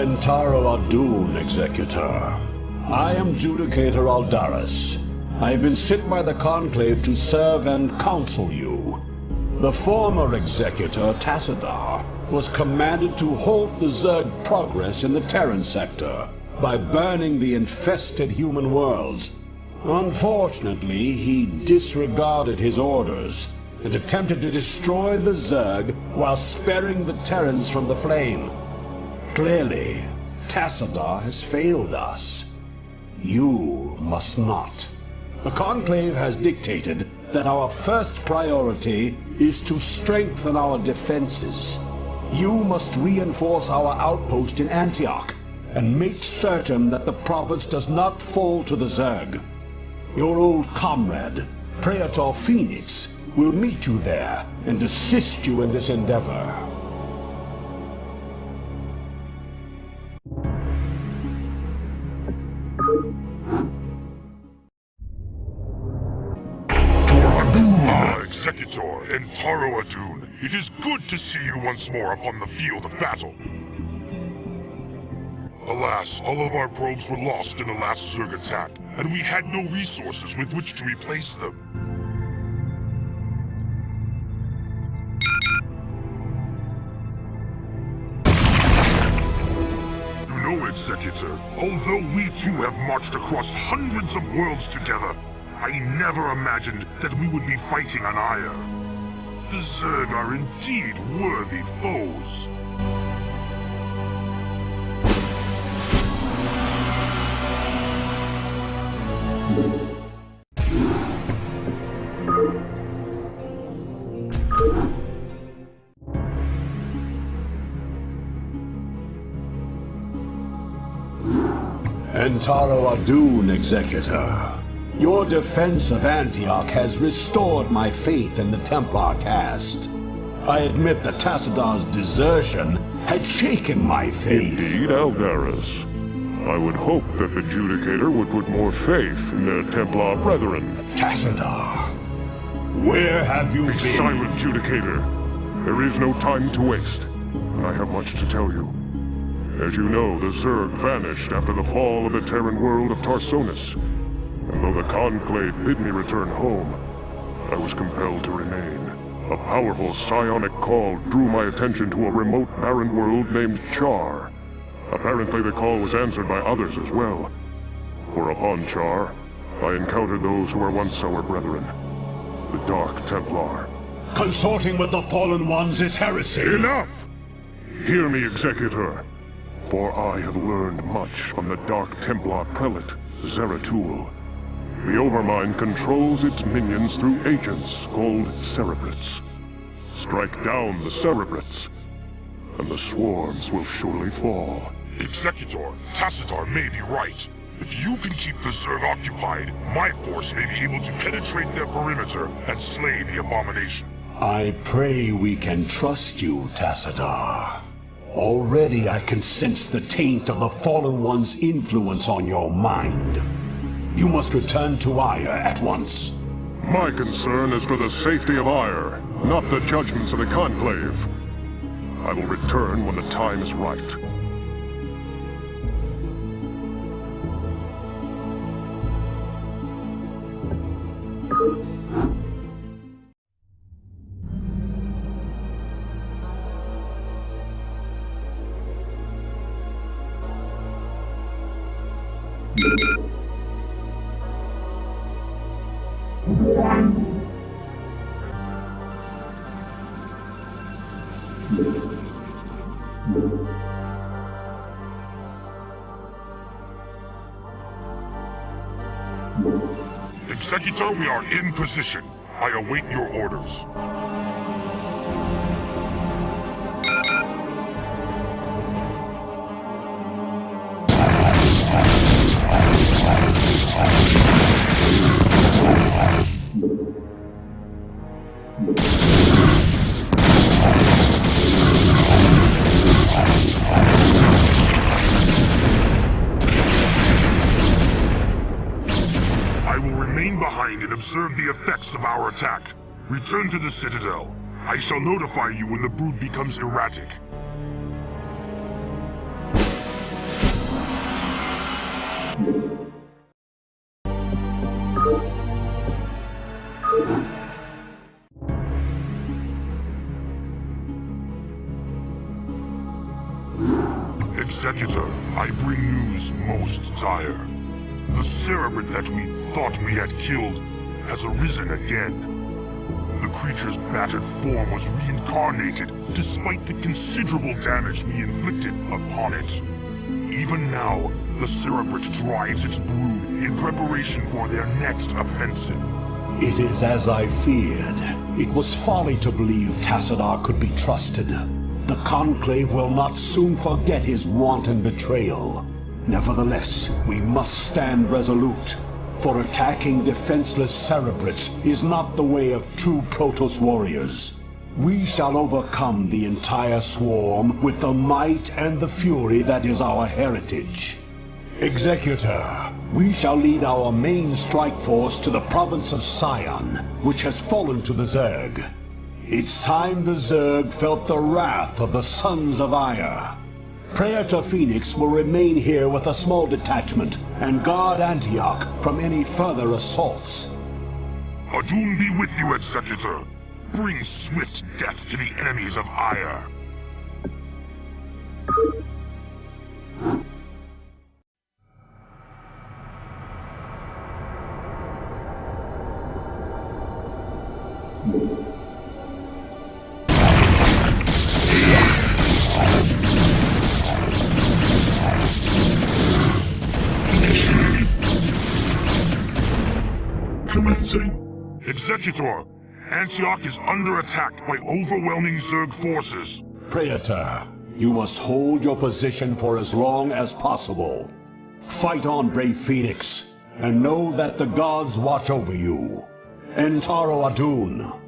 Entaro Adun, Executor. I am Judicator Aldaris. I have been sent by the Conclave to serve and counsel you. The former Executor, Tassadar, was commanded to halt the Zerg progress in the Terran sector by burning the infested human worlds. Unfortunately, he disregarded his orders and attempted to destroy the Zerg while sparing the Terrans from the flame. Clearly, Tassadar has failed us. You must not. The Conclave has dictated that our first priority is to strengthen our defenses. You must reinforce our outpost in Antioch and make certain that the province does not fall to the Zerg. Your old comrade, Praetor Phoenix, will meet you there and assist you in this endeavor. Executor Entaro Adun, it is good to see you once more upon the field of battle. Alas, all of our probes were lost in the last Zerg attack, and we had no resources with which to replace them. You know, Executor, although we too have marched across hundreds of worlds together, I never imagined that we would be fighting on Ire. The Zerg are indeed worthy foes. Entaro Adun, Executor. Your defense of Antioch has restored my faith in the Templar caste. I admit that Tassadar's desertion had shaken my faith. Indeed, Aldaris. I would hope that the Judicator would put more faith in their Templar brethren. Tassadar, where have you been? Be silent, Judicator. There is no time to waste, and I have much to tell you. As you know, the Zerg vanished after the fall of the Terran world of Tarsonis. And though the Conclave bid me return home, I was compelled to remain. A powerful psionic call drew my attention to a remote barren world named Char. Apparently the call was answered by others as well. For upon Char, I encountered those who were once our brethren, the Dark Templar. Consorting with the Fallen Ones is heresy! Enough! Hear me, Executor, for I have learned much from the Dark Templar Prelate, Zeratul. The Overmind controls its minions through agents called Cerebrates. Strike down the Cerebrates, and the swarms will surely fall. Executor, Tassadar may be right. If you can keep the Zerg occupied, my force may be able to penetrate their perimeter and slay the abomination. I pray we can trust you, Tassadar. Already I can sense the taint of the Fallen One's influence on your mind. You must return to Ire at once. My concern is for the safety of Ire, not the judgments of the Conclave. I will return when the time is right. Executor, we are in position. I await your orders. I will remain behind and observe the effects of our attack. Return to the Citadel. I shall notify you when the brood becomes erratic. Executor, I bring news most dire. The cerebrate that we thought we had killed has arisen again. The creature's battered form was reincarnated despite the considerable damage we inflicted upon it. Even now, the cerebrate drives its brood in preparation for their next offensive. It is as I feared. It was folly to believe Tassadar could be trusted. The Conclave will not soon forget his wanton betrayal. Nevertheless, we must stand resolute, for attacking defenseless cerebrates is not the way of true Protoss warriors. We shall overcome the entire swarm with the might and the fury that is our heritage. Executor, we shall lead our main strike force to the province of Sion, which has fallen to the Zerg. It's time the Zerg felt the wrath of the Sons of Ire. Praetor Phoenix will remain here with a small detachment and guard Antioch from any further assaults. Adun be with you, Executor. Bring swift death to the enemies of Ire. Commencing. Executor, Antioch is under attack by overwhelming Zerg forces. Praetor, you must hold your position for as long as possible. Fight on, brave Phoenix, and know that the gods watch over you. Entaro Adun.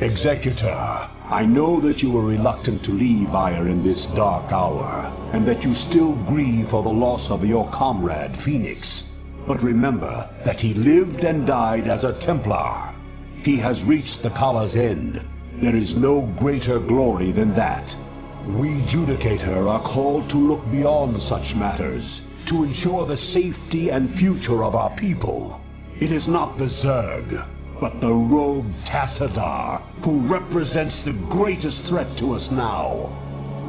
Executor, I know that you were reluctant to leave Ire in this dark hour, and that you still grieve for the loss of your comrade, Phoenix. But remember that he lived and died as a Templar. He has reached the Kala's end. There is no greater glory than that. We Judicator are called to look beyond such matters, to ensure the safety and future of our people. It is not the Zerg, but the rogue Tassadar, who represents the greatest threat to us now.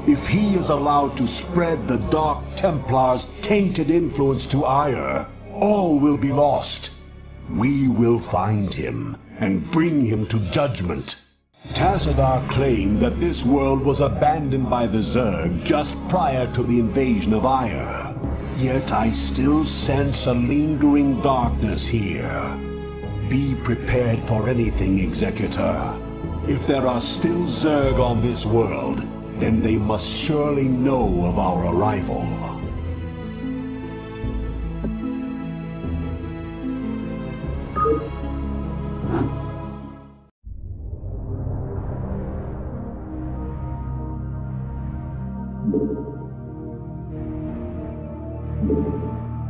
If he is allowed to spread the Dark Templar's tainted influence to Ire, all will be lost. We will find him and bring him to judgment. Tassadar claimed that this world was abandoned by the Zerg just prior to the invasion of Ire. Yet I still sense a lingering darkness here. Be prepared for anything, Executor. If there are still Zerg on this world, then they must surely know of our arrival.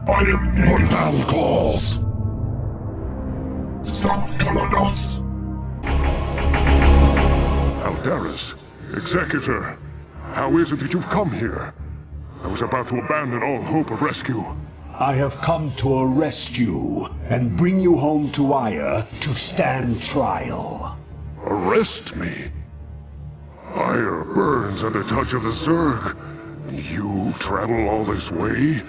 By immortal cause! Protoss! Aldaris, Executor, how is it that you've come here? I was about to abandon all hope of rescue. I have come to arrest you and bring you home to Ire to stand trial. Arrest me? Ire burns at the touch of the Zerg. You travel all this way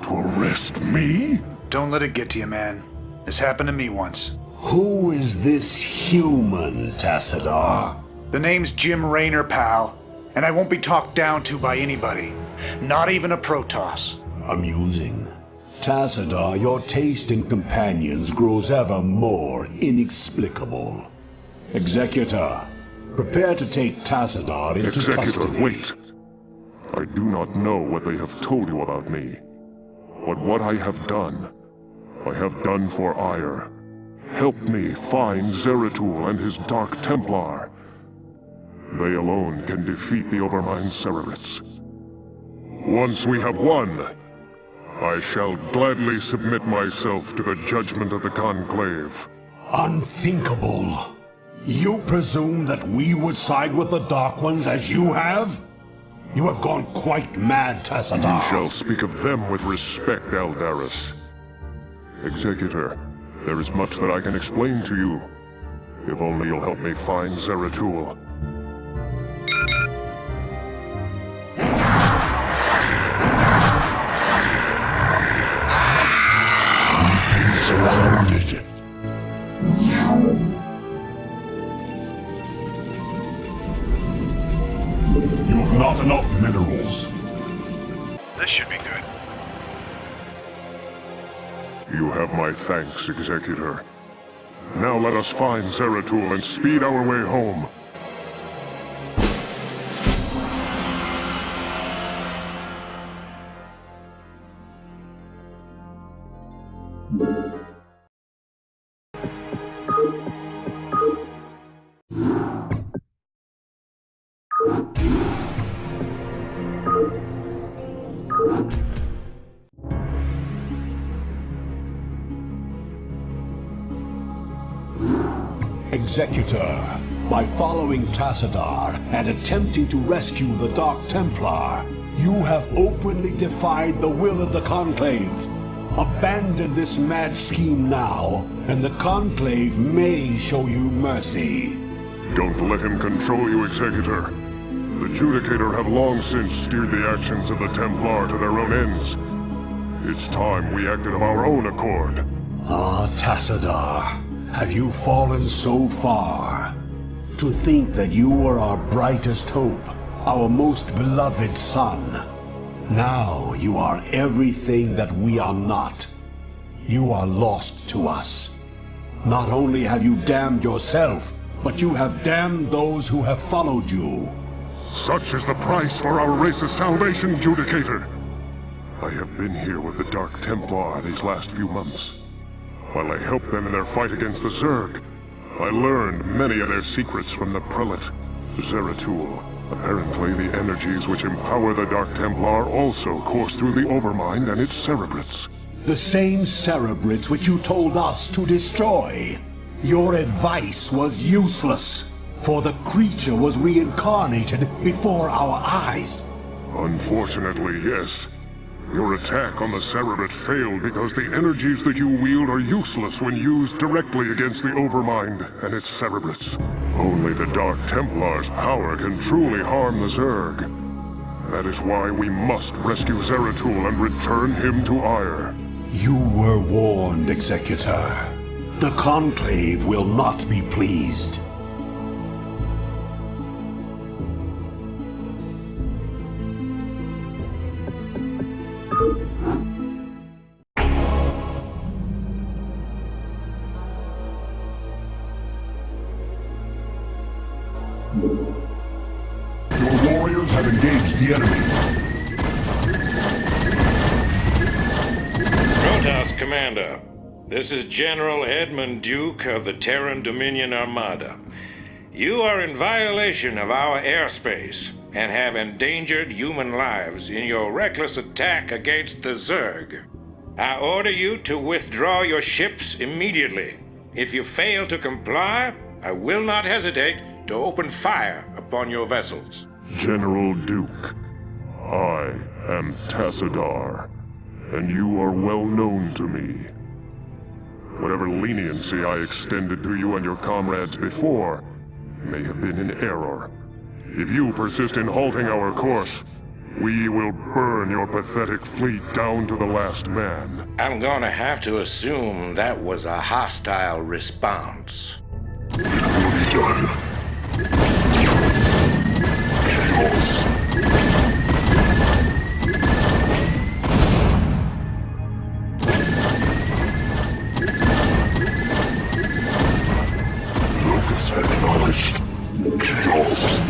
to arrest me? Don't let it get to you, man. This happened to me once. Who is this human, Tassadar? The name's Jim Raynor, pal. And I won't be talked down to by anybody. Not even a Protoss. Amusing. Tassadar, your taste in companions grows ever more inexplicable. Executor, prepare to take Tassadar into custody. Executor, wait. I do not know what they have told you about me. But what I have done for Ire. Help me find Zeratul and his Dark Templar. They alone can defeat the Overmind Cerebrits. Once we have won, I shall gladly submit myself to the judgment of the Conclave. Unthinkable. You presume that we would side with the Dark Ones as you have? You have gone quite mad, Tassadar. You shall speak of them with respect, Aldaris. Executor, there is much that I can explain to you. If only you'll help me find Zeratul. We've been surrounded. You have not enough minerals. This should be good. You have my thanks, Executor. Now let us find Zeratul and speed our way home. Executor, by following Tassadar and attempting to rescue the Dark Templar, you have openly defied the will of the Conclave. Abandon this mad scheme now, and the Conclave may show you mercy. Don't let him control you, Executor. The Judicator have long since steered the actions of the Templar to their own ends. It's time we acted of our own accord. Ah, Tassadar, have you fallen so far? To think that you were our brightest hope, our most beloved son. Now you are everything that we are not. You are lost to us. Not only have you damned yourself, but you have damned those who have followed you. Such is the price for our race's salvation, Judicator. I have been here with the Dark Templar these last few months. While I helped them in their fight against the Zerg, I learned many of their secrets from the Prelate, Zeratul. Apparently, the energies which empower the Dark Templar also course through the Overmind and its Cerebrits. The same Cerebrits which you told us to destroy. Your advice was useless, for the creature was reincarnated before our eyes. Unfortunately, yes. Your attack on the Cerebrit failed because the energies that you wield are useless when used directly against the Overmind and its Cerebrits. Only the Dark Templar's power can truly harm the Zerg. That is why we must rescue Zeratul and return him to Ire. You were warned, Executor. The Conclave will not be pleased. Your warriors have engaged the enemy. Protoss, Commander. This is General Edmund Duke of the Terran Dominion Armada. You are in violation of our airspace and have endangered human lives in your reckless attack against the Zerg. I order you to withdraw your ships immediately. If you fail to comply, I will not hesitate to open fire upon your vessels. General Duke, I am Tassadar, and you are well known to me. Whatever leniency I extended to you and your comrades before may have been in error. If you persist in halting our course, we will burn your pathetic fleet down to the last man. I'm gonna have to assume that was a hostile response. It will be done. Chaos. Locus acknowledged. Chaos.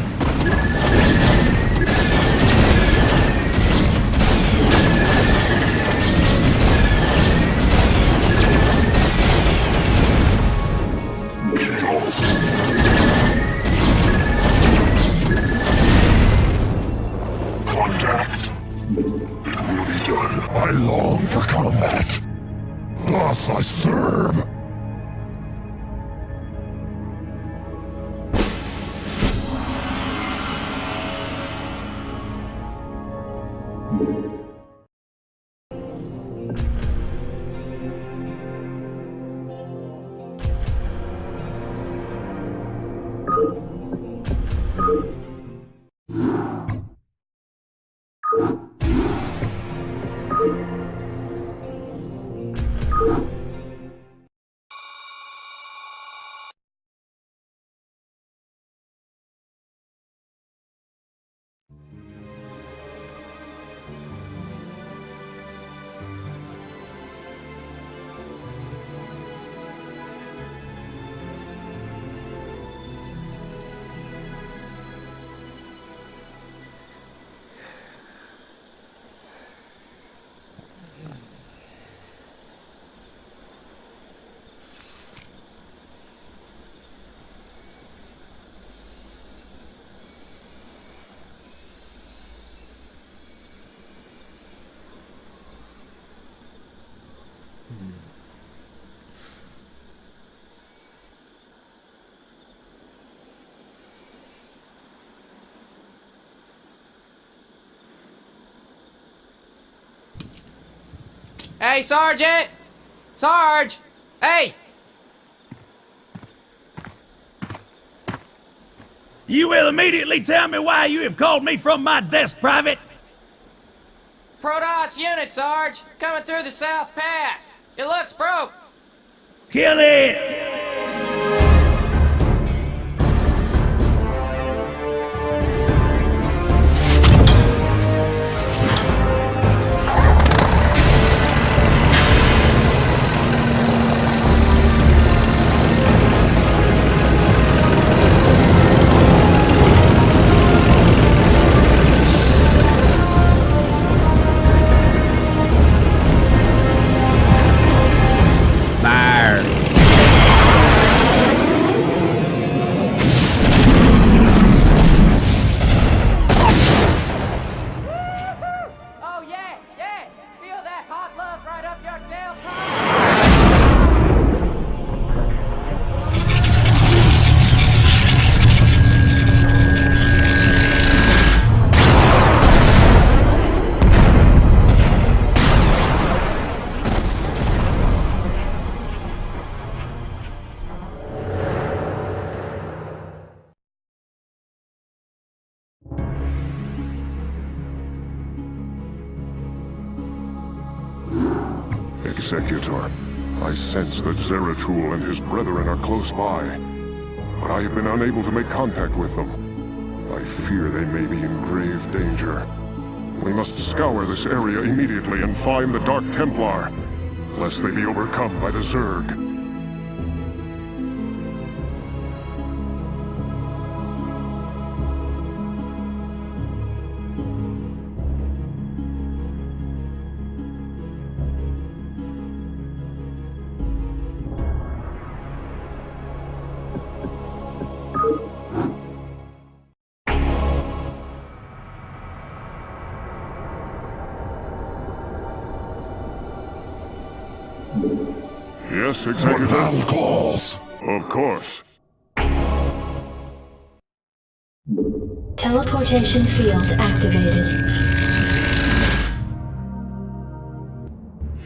Contact. It will be done. I long for combat. Thus I serve. Hey, Sergeant! Sarge! Hey! You will immediately tell me why you have called me from my desk, Private. Protoss unit, Sarge! Coming through the South Pass! It looks broke! Kill it! Executor, I sense that Zeratul and his brethren are close by, but I have been unable to make contact with them. I fear they may be in grave danger. We must scour this area immediately and find the Dark Templar, lest they be overcome by the Zerg. Yes, Executor? Mortal calls. Of course. Teleportation field activated.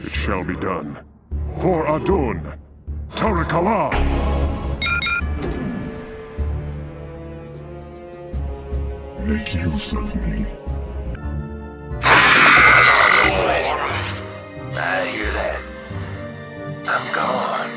It shall be done. For Adun, Tarakala! Make use of me. I hear that. I'm gone.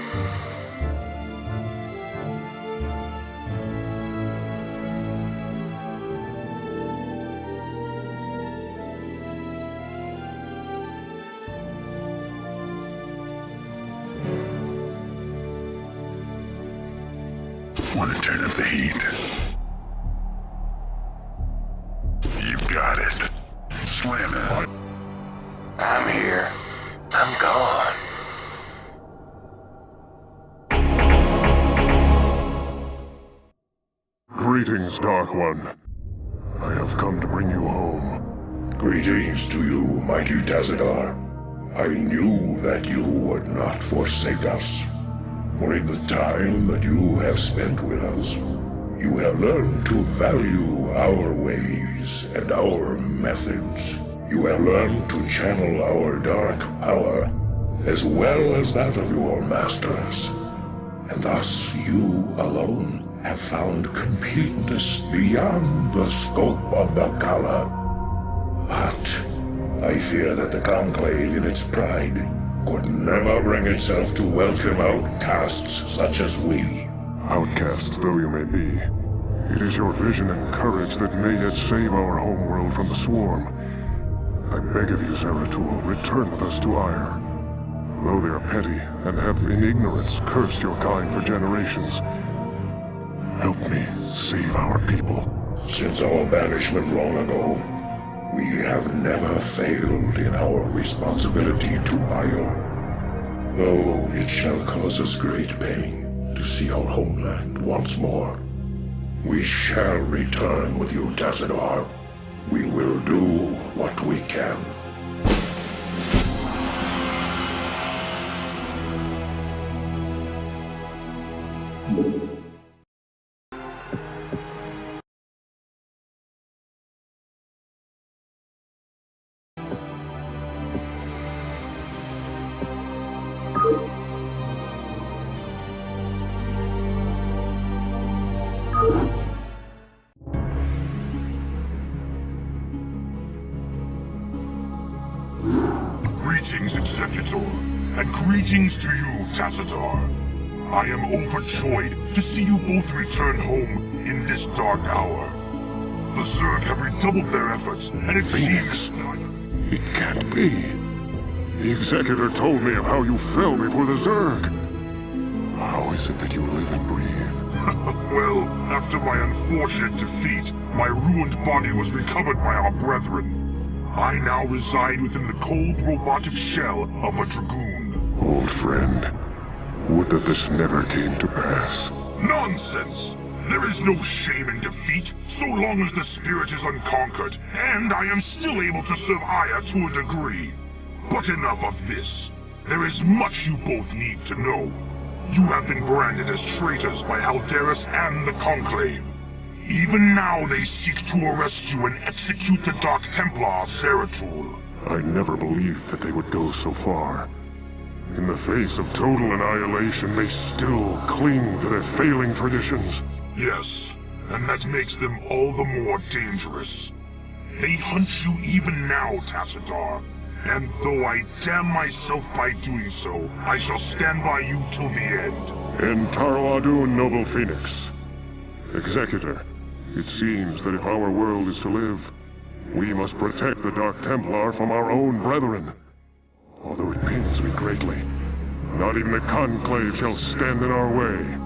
Want to turn up the heat? You got it. Slam it. I'm here. I'm gone. Greetings, Dark One. I have come to bring you home. Greetings to you, mighty Tazadar. I knew that you would not forsake us. For in the time that you have spent with us, you have learned to value our ways and our methods. You have learned to channel our dark power, as well as that of your masters. And thus you alone have found completeness beyond the scope of the Gala. But I fear that the Conclave in its pride could never bring itself to welcome outcasts such as we. Outcasts though you may be, it is your vision and courage that may yet save our homeworld from the swarm. I beg of you, Zeratul, return with us to Ire. Though they are petty and have in ignorance cursed your kind for generations, help me save our people. Since our banishment long ago, we have never failed in our responsibility to Ire. Though it shall cause us great pain to see our homeland once more, we shall return with you, Tazadar. We will do what we can. Greetings, Executor, and greetings to you, Tazadar. I am overjoyed to see you both return home in this dark hour. The Zerg have redoubled their efforts, and it seems... It can't be. The Executor told me of how you fell before the Zerg. How is it that you live and breathe? Well, after my unfortunate defeat, my ruined body was recovered by our brethren. I now reside within the cold robotic shell of a Dragoon. Old friend, would that this never came to pass. Nonsense! There is no shame in defeat, so long as the spirit is unconquered, and I am still able to serve Aya to a degree. But enough of this. There is much you both need to know. You have been branded as traitors by Alderus and the Conclave. Even now they seek to arrest you and execute the Dark Templar, Zeratul. I never believed that they would go so far. In the face of total annihilation, they still cling to their failing traditions. Yes, and that makes them all the more dangerous. They hunt you even now, Tazadar. And though I damn myself by doing so, I shall stand by you till the end. And Taro Adun, noble Phoenix. Executor, it seems that if our world is to live, we must protect the Dark Templar from our own brethren. Although it pains me greatly, not even the Conclave shall stand in our way.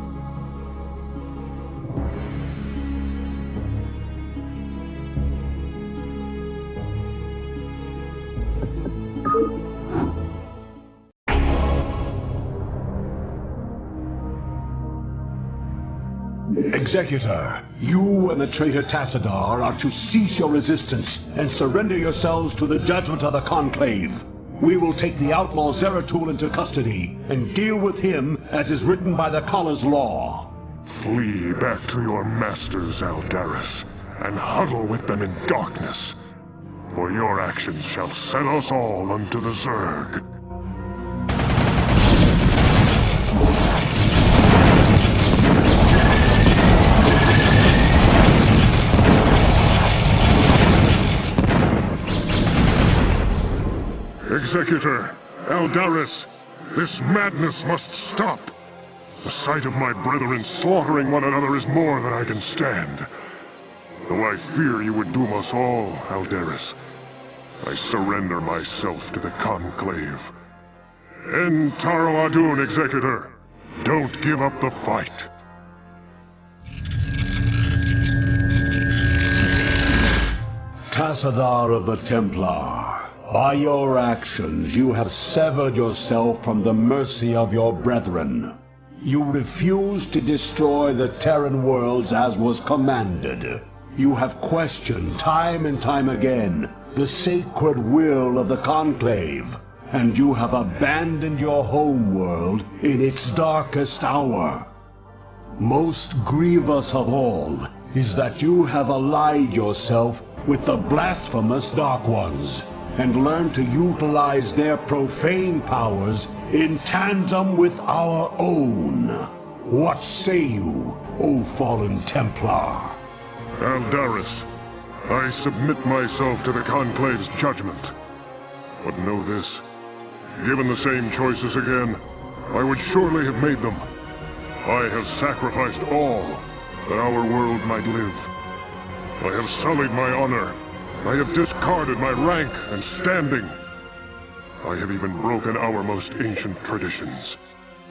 Executor, you and the traitor Tassadar are to cease your resistance and surrender yourselves to the judgment of the Conclave. We will take the outlaw Zeratul into custody and deal with him as is written by the Kala's law. Flee back to your masters, Aldaris, and huddle with them in darkness. For your actions shall set us all unto the Zerg. Executor, Aldaris, this madness must stop. The sight of my brethren slaughtering one another is more than I can stand. Though I fear you would doom us all, Aldaris, I surrender myself to the Conclave. End Taro Adun, Executor. Don't give up the fight. Tassadar of the Templar, by your actions you have severed yourself from the mercy of your brethren. You refused to destroy the Terran worlds as was commanded. You have questioned time and time again the sacred will of the Conclave, and you have abandoned your home world in its darkest hour. Most grievous of all is that you have allied yourself with the blasphemous Dark Ones, and learned to utilize their profane powers in tandem with our own. What say you, O fallen Templar? Aldaris, I submit myself to the Conclave's judgment. But know this, given the same choices again, I would surely have made them. I have sacrificed all that our world might live. I have sullied my honor. I have discarded my rank and standing. I have even broken our most ancient traditions.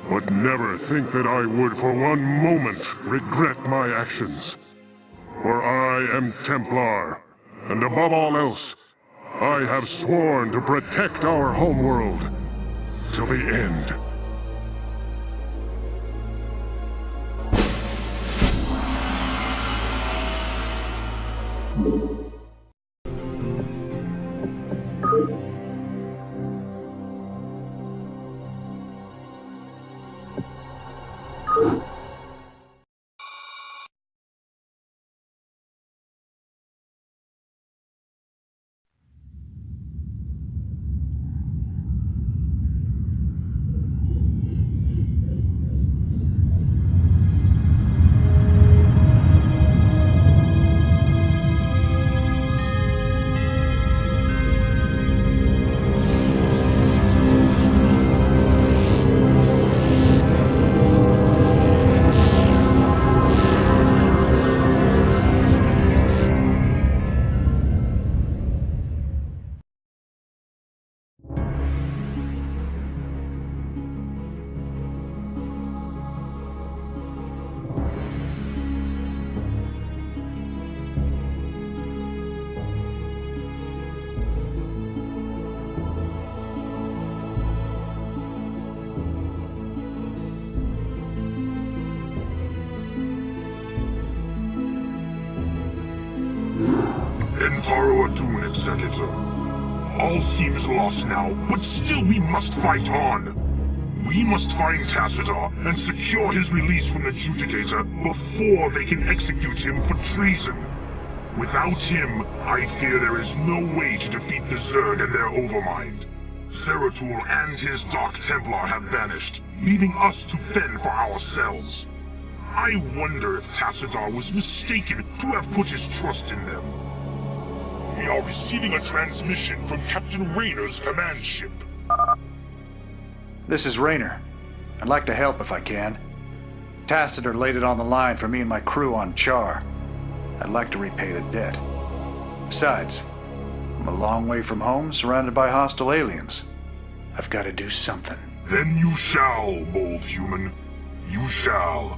But never think that I would for one moment regret my actions. For I am Templar, and above all else, I have sworn to protect our homeworld till the end. Taro Adun, Executor. All seems lost now, but still we must fight on. We must find Tassadar and secure his release from the Judicator before they can execute him for treason. Without him, I fear there is no way to defeat the Zerg and their overmind. Zeratul and his Dark Templar have vanished, leaving us to fend for ourselves. I wonder if Tassadar was mistaken to have put his trust in them. We are receiving a transmission from Captain Rayner's command ship. This is Rayner. I'd like to help if I can. Tassadar laid it on the line for me and my crew on Char. I'd like to repay the debt. Besides, I'm a long way from home, surrounded by hostile aliens. I've got to do something. Then you shall, bold human. You shall.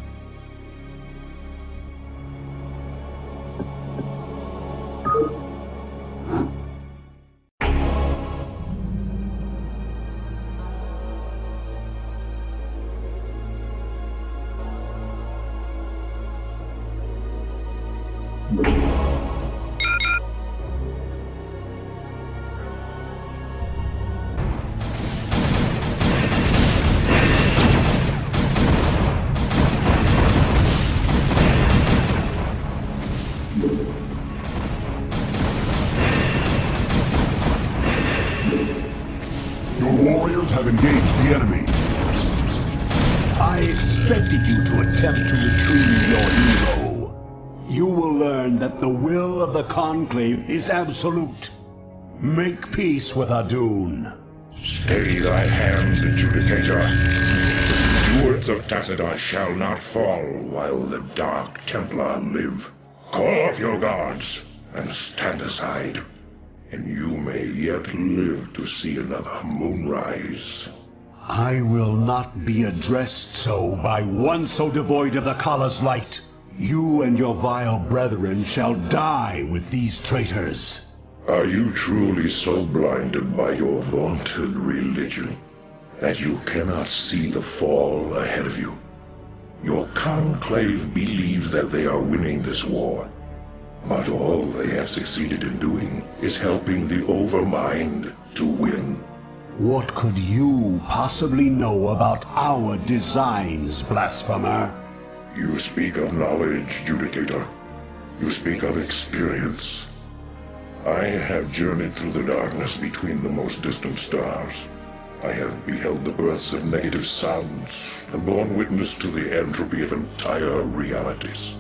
expected you to attempt to retrieve your hero. You will learn that the will of the Conclave is absolute. Make peace with Adun. Stay thy hand, Adjudicator. The stewards of Tacitus shall not fall while the Dark Templar live. Call off your guards and stand aside, and you may yet live to see another moonrise. I will not be addressed so by one so devoid of the Kala's light. You and your vile brethren shall die with these traitors. Are you truly so blinded by your vaunted religion that you cannot see the fall ahead of you? Your conclave believes that they are winning this war, but all they have succeeded in doing is helping the Overmind to win. What could you possibly know about our designs, blasphemer? You speak of knowledge, Judicator. You speak of experience. I have journeyed through the darkness between the most distant stars. I have beheld the births of negative suns, and borne witness to the entropy of entire realities.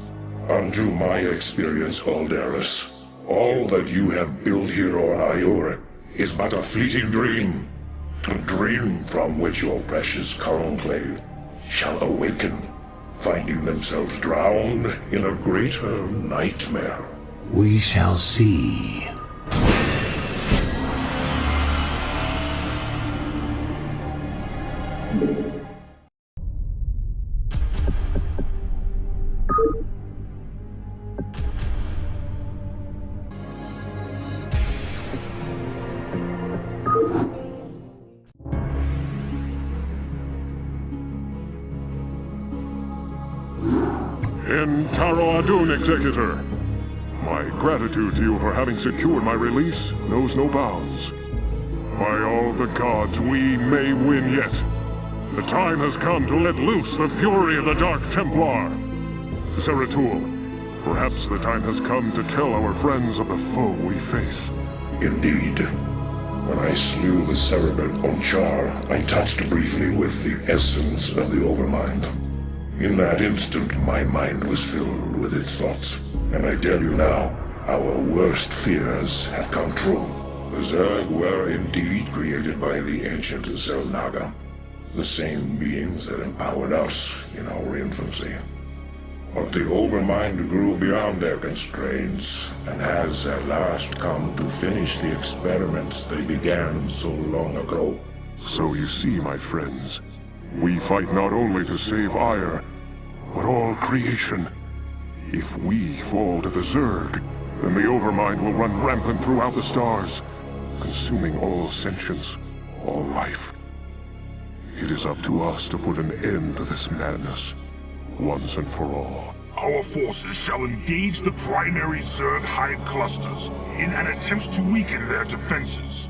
Unto my experience, Aldaris, all that you have built here on Iora is but a fleeting dream. A dream from which your precious conclave shall awaken, finding themselves drowned in a greater nightmare. We shall see. Taro Adun, Executor. My gratitude to you for having secured my release knows no bounds. By all the gods, we may win yet. The time has come to let loose the fury of the Dark Templar. Zeratul, perhaps the time has come to tell our friends of the foe we face. Indeed. When I slew the Cerebral Onchar, I touched briefly with the essence of the Overmind. In that instant, my mind was filled with its thoughts. And I tell you now, our worst fears have come true. The Zerg were indeed created by the ancient Zelnaga, the same beings that empowered us in our infancy. But the Overmind grew beyond their constraints, and has at last come to finish the experiments they began so long ago. So you see, my friends, we fight not only to save Ire, but all creation. If we fall to the Zerg, then the Overmind will run rampant throughout the stars, consuming all sentience, all life. It is up to us to put an end to this madness, once and for all. Our forces shall engage the primary Zerg hive clusters in an attempt to weaken their defenses.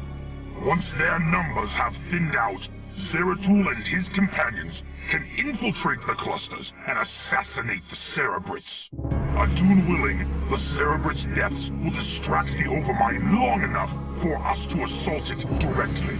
Once their numbers have thinned out, Zeratul and his companions can infiltrate the clusters and assassinate the Cerebrits. Adun willing, the Cerebrits' deaths will distract the Overmind long enough for us to assault it directly.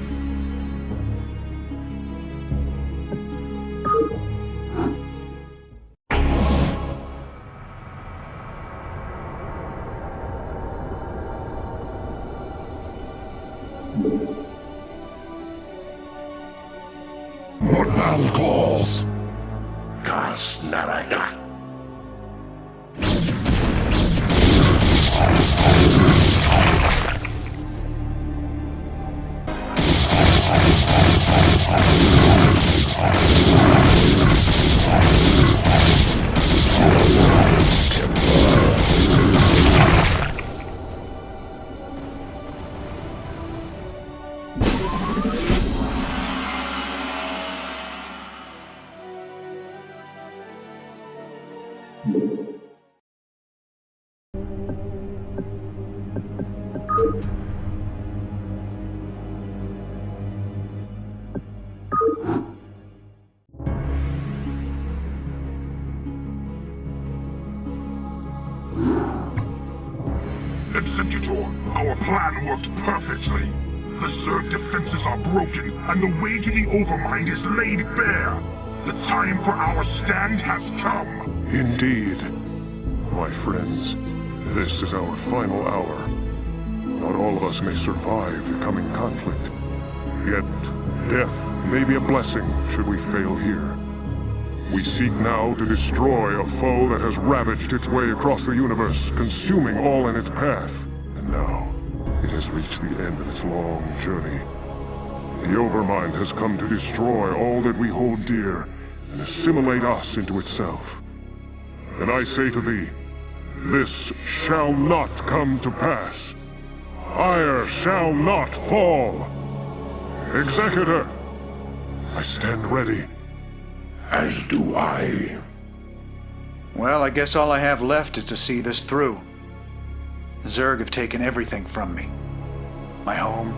Mortal calls. Kas Narada. Executor, our plan worked perfectly. The Zerg defenses are broken, and the way to the Overmind is laid bare. The time for our stand has come. Indeed. My friends, this is our final hour. Not all of us may survive the coming conflict. Yet, death may be a blessing should we fail here. We seek now to destroy a foe that has ravaged its way across the universe, consuming all in its path. And now, it has reached the end of its long journey. The Overmind has come to destroy all that we hold dear and assimilate us into itself. And I say to thee, this shall not come to pass. Ire shall not fall. Executor, I stand ready. As do I. Well, I guess all I have left is to see this through. The Zerg have taken everything from me. My home,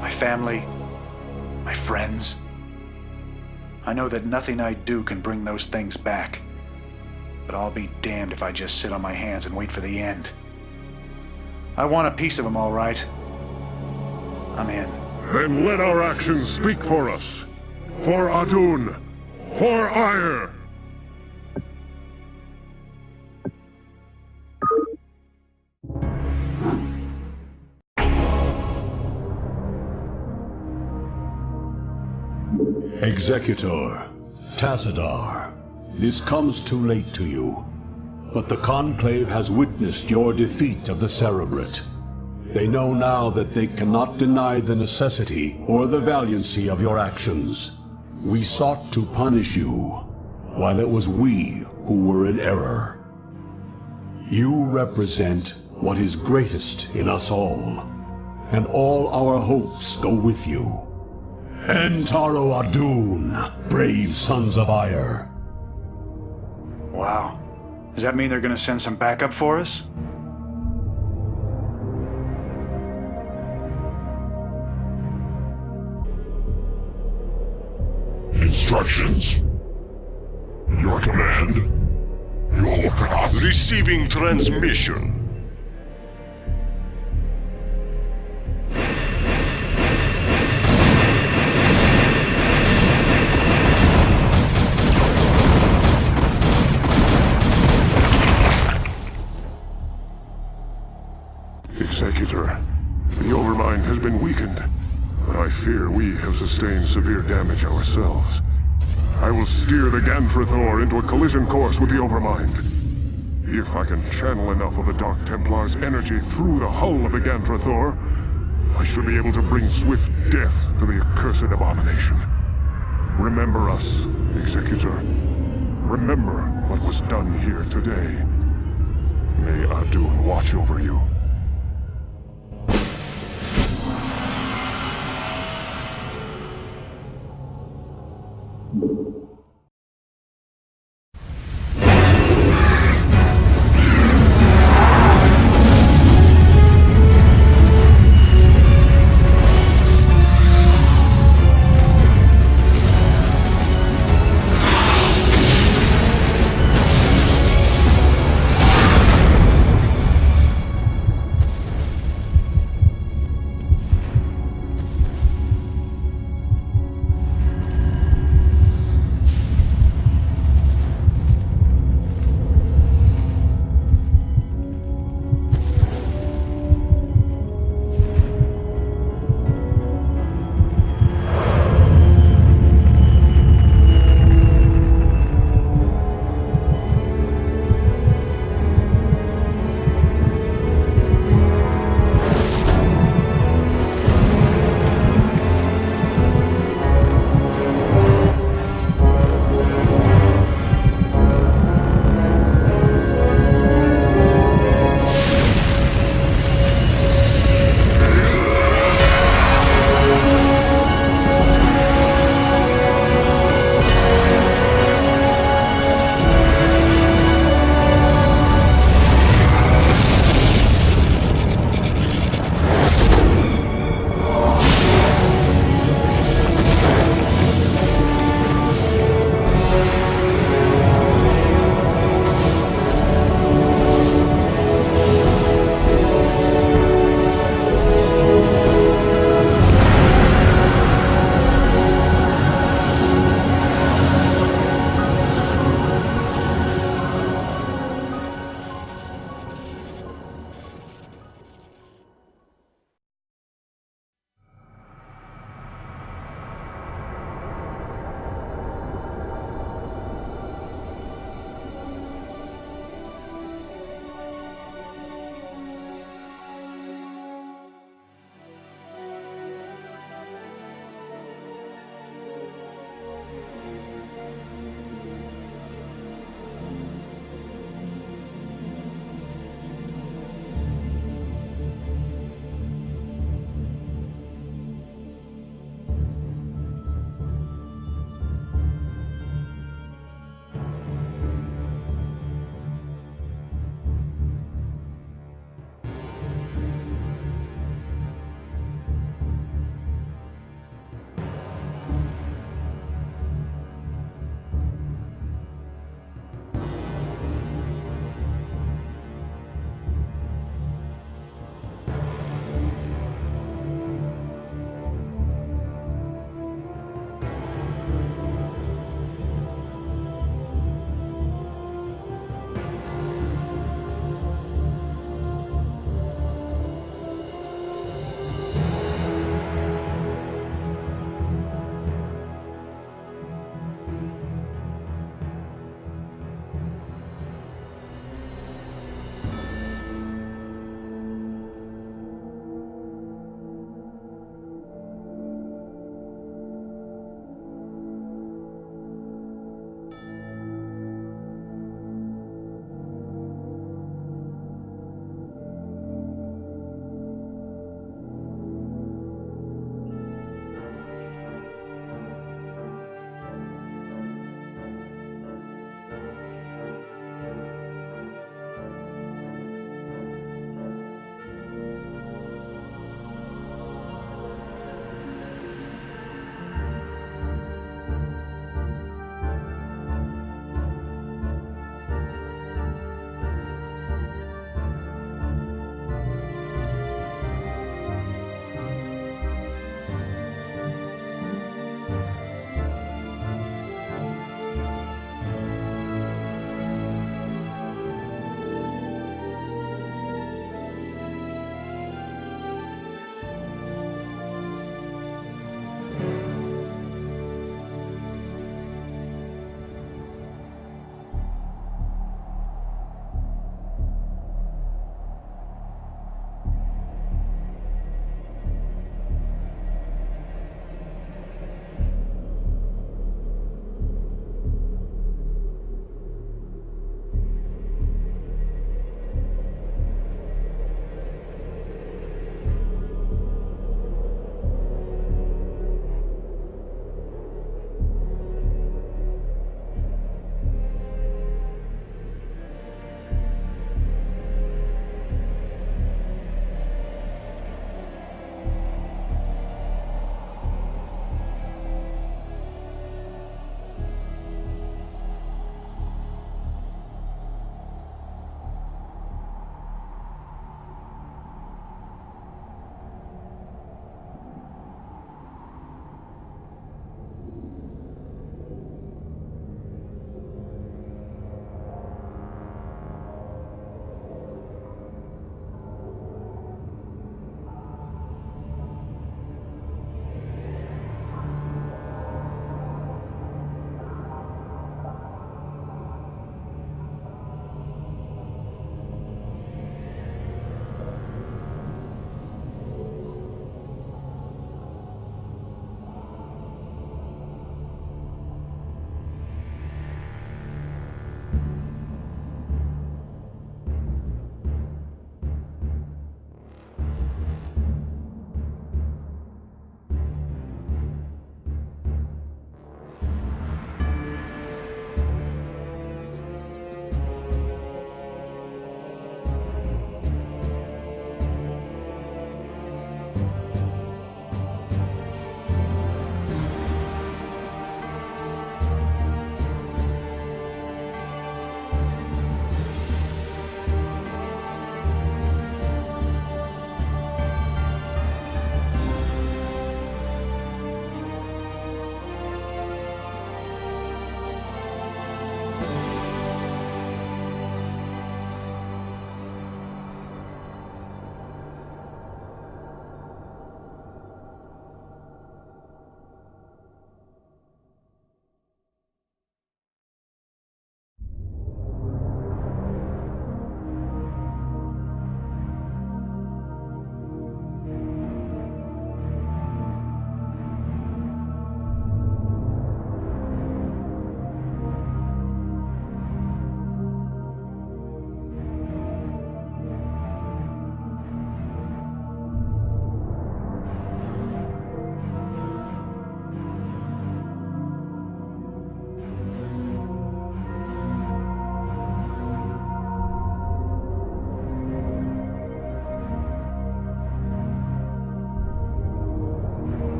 my family, my friends. I know that nothing I do can bring those things back. But I'll be damned if I just sit on my hands and wait for the end. I want a piece of them, all right. I'm in. Then let our actions speak for us. For Adun. For Ire. Executor, Tassadar, this comes too late to you, but the Conclave has witnessed your defeat of the Cerebrate. They know now that they cannot deny the necessity or the valiancy of your actions. We sought to punish you, while it was we who were in error. You represent what is greatest in us all, and all our hopes go with you. Entaro Adun, brave sons of Ire. Wow. Does that mean they're gonna send some backup for us? Instructions. Your command. Your class. Receiving transmission. Executor, the Overmind has been weakened, but I fear we have sustained severe damage ourselves. I will steer the Gantrathor into a collision course with the Overmind. If I can channel enough of the Dark Templar's energy through the hull of the Gantrathor, I should be able to bring swift death to the accursed abomination. Remember us, Executor. Remember what was done here today. May Adun watch over you.